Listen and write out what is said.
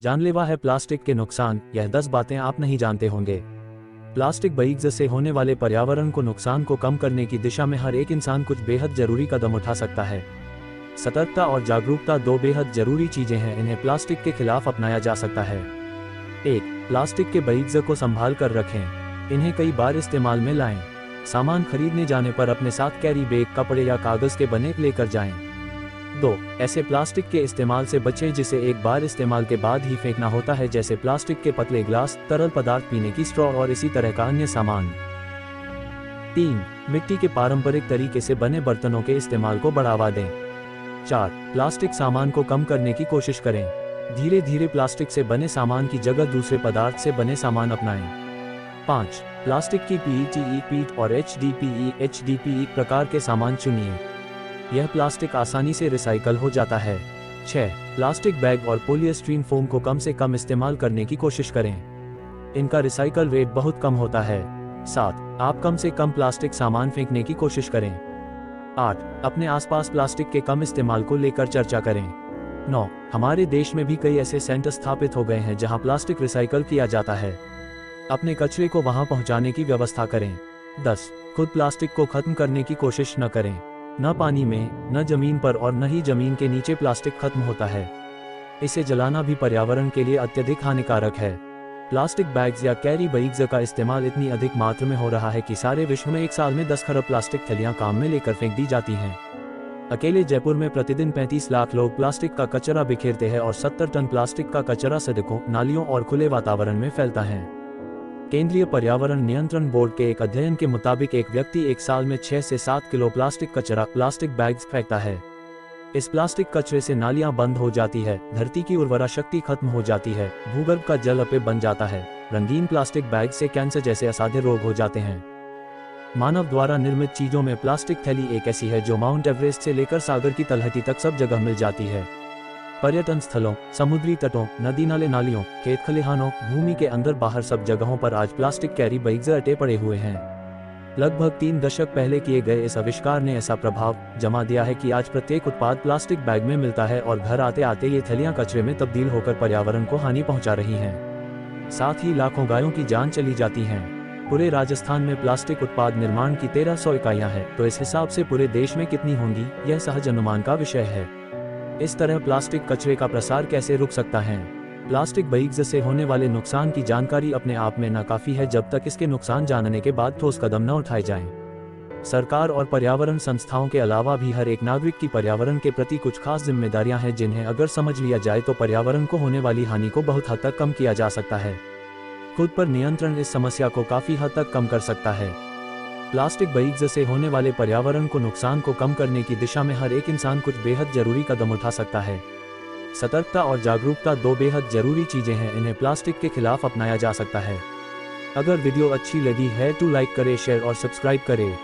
जानलेवा है प्लास्टिक के नुकसान, यह 10 बातें आप नहीं जानते होंगे। प्लास्टिक बईज़ से होने वाले पर्यावरण को नुकसान को कम करने की दिशा में हर एक इंसान कुछ बेहद जरूरी कदम उठा सकता है। सतर्कता और जागरूकता दो बेहद जरूरी चीजें हैं, इन्हें प्लास्टिक के खिलाफ अपनाया जा सकता है। 1. प्लास्टिक के बईज़ को संभाल कर रखें, इन्हें कई बार इस्तेमाल में लाएं। सामान खरीदने जाने पर अपने साथ कैरी बैग, कपड़े या कागज के बने लेकर जाएं। 2. ऐसे प्लास्टिक के इस्तेमाल से बचें जिसे एक बार इस्तेमाल के बाद ही फेंकना होता है, जैसे प्लास्टिक के पतले ग्लास, तरल पदार्थ, पीने की स्ट्रॉ और इसी तरह का अन्य सामान। 3. मिट्टी के पारंपरिक तरीके से बने बर्तनों के इस्तेमाल को बढ़ावा दें। 4. प्लास्टिक सामान को कम करने की कोशिश करें, धीरे धीरे प्लास्टिक से बने सामान की जगह दूसरे पदार्थ से बने सामान अपनाएं। 5. प्लास्टिक की PET, पीट और HDPE प्रकार के सामान चुनिए, यह प्लास्टिक आसानी से रिसाइकल हो जाता है। 6. प्लास्टिक बैग और पॉलीस्टीरीन फोम को कम से कम इस्तेमाल करने की कोशिश करें, इनका रिसाइकल रेट बहुत कम होता है। 7. आप कम से कम प्लास्टिक सामान फेंकने की कोशिश करें। 8. अपने आसपास प्लास्टिक के कम इस्तेमाल को लेकर चर्चा करें। 9. हमारे देश में भी कई ऐसे सेंटर स्थापित हो गए हैं जहां प्लास्टिक रिसाइकल किया जाता है, अपने कचरे को वहां पहुंचाने की व्यवस्था करें। 10. खुद प्लास्टिक को खत्म करने की कोशिश न करें, न पानी में, न जमीन पर और न ही जमीन के नीचे प्लास्टिक खत्म होता है, इसे जलाना भी पर्यावरण के लिए अत्यधिक हानिकारक है। प्लास्टिक बैग्स या कैरी बैग्स का इस्तेमाल इतनी अधिक मात्रा में हो रहा है कि सारे विश्व में एक साल में 10 खरब प्लास्टिक थैलियां काम में लेकर फेंक दी जाती हैं। अकेले जयपुर में प्रतिदिन 35 लाख लोग प्लास्टिक का कचरा बिखेरते हैं और 70 टन प्लास्टिक का कचरा सड़कों, नालियों और खुले वातावरण में फैलता है। केंद्रीय पर्यावरण नियंत्रण बोर्ड के एक अध्ययन के मुताबिक एक व्यक्ति एक साल में 6 से 7 किलो प्लास्टिक कचरा, प्लास्टिक बैग्स फेंकता है। इस प्लास्टिक कचरे से नालियां बंद हो जाती है, धरती की उर्वरा शक्ति खत्म हो जाती है, भूगर्भ का जल अपार बन जाता है, रंगीन प्लास्टिक बैग से कैंसर जैसे असाध्य रोग हो जाते हैं। मानव द्वारा निर्मित चीजों में प्लास्टिक थैली एक ऐसी है जो माउंट एवरेस्ट से लेकर सागर की तलहटी तक सब जगह मिल जाती है। पर्यटन स्थलों, समुद्री तटों, नदी नाले नालियों, खेत खलिहानों, भूमि के अंदर बाहर सब जगहों पर आज प्लास्टिक कैरी बैग्स अटे पड़े हुए हैं। लगभग 3 दशक पहले किए गए इस आविष्कार ने ऐसा प्रभाव जमा दिया है कि आज प्रत्येक उत्पाद प्लास्टिक बैग में मिलता है और घर आते आते ये थैलियां कचरे में तब्दील होकर पर्यावरण को हानि पहुंचा रही हैं। साथ ही लाखों गायों की जान चली जाती है। पूरे राजस्थान में प्लास्टिक उत्पाद निर्माण की 1300 इकाइयां हैं, तो इस हिसाब से पूरे देश में कितनी होंगी, यह सहज अनुमान का विषय है। इस तरह प्लास्टिक कचरे का प्रसार कैसे रुक सकता है? प्लास्टिक बैग्स से होने वाले नुकसान की जानकारी अपने आप में नाकाफी है जब तक इसके नुकसान जानने के बाद ठोस कदम न उठाए जाएं। सरकार और पर्यावरण संस्थाओं के अलावा भी हर एक नागरिक की पर्यावरण के प्रति कुछ खास जिम्मेदारियां हैं, जिन्हें अगर समझ लिया जाए तो पर्यावरण को होने वाली हानि को बहुत हद तक कम किया जा सकता है। खुद पर नियंत्रण इस समस्या को काफी हद तक कम कर सकता है। प्लास्टिक बैग्स से होने वाले पर्यावरण को नुकसान को कम करने की दिशा में हर एक इंसान कुछ बेहद जरूरी कदम उठा सकता है। सतर्कता और जागरूकता दो बेहद जरूरी चीजें हैं, इन्हें प्लास्टिक के खिलाफ अपनाया जा सकता है। अगर वीडियो अच्छी लगी है तो लाइक करें, शेयर और सब्सक्राइब करें।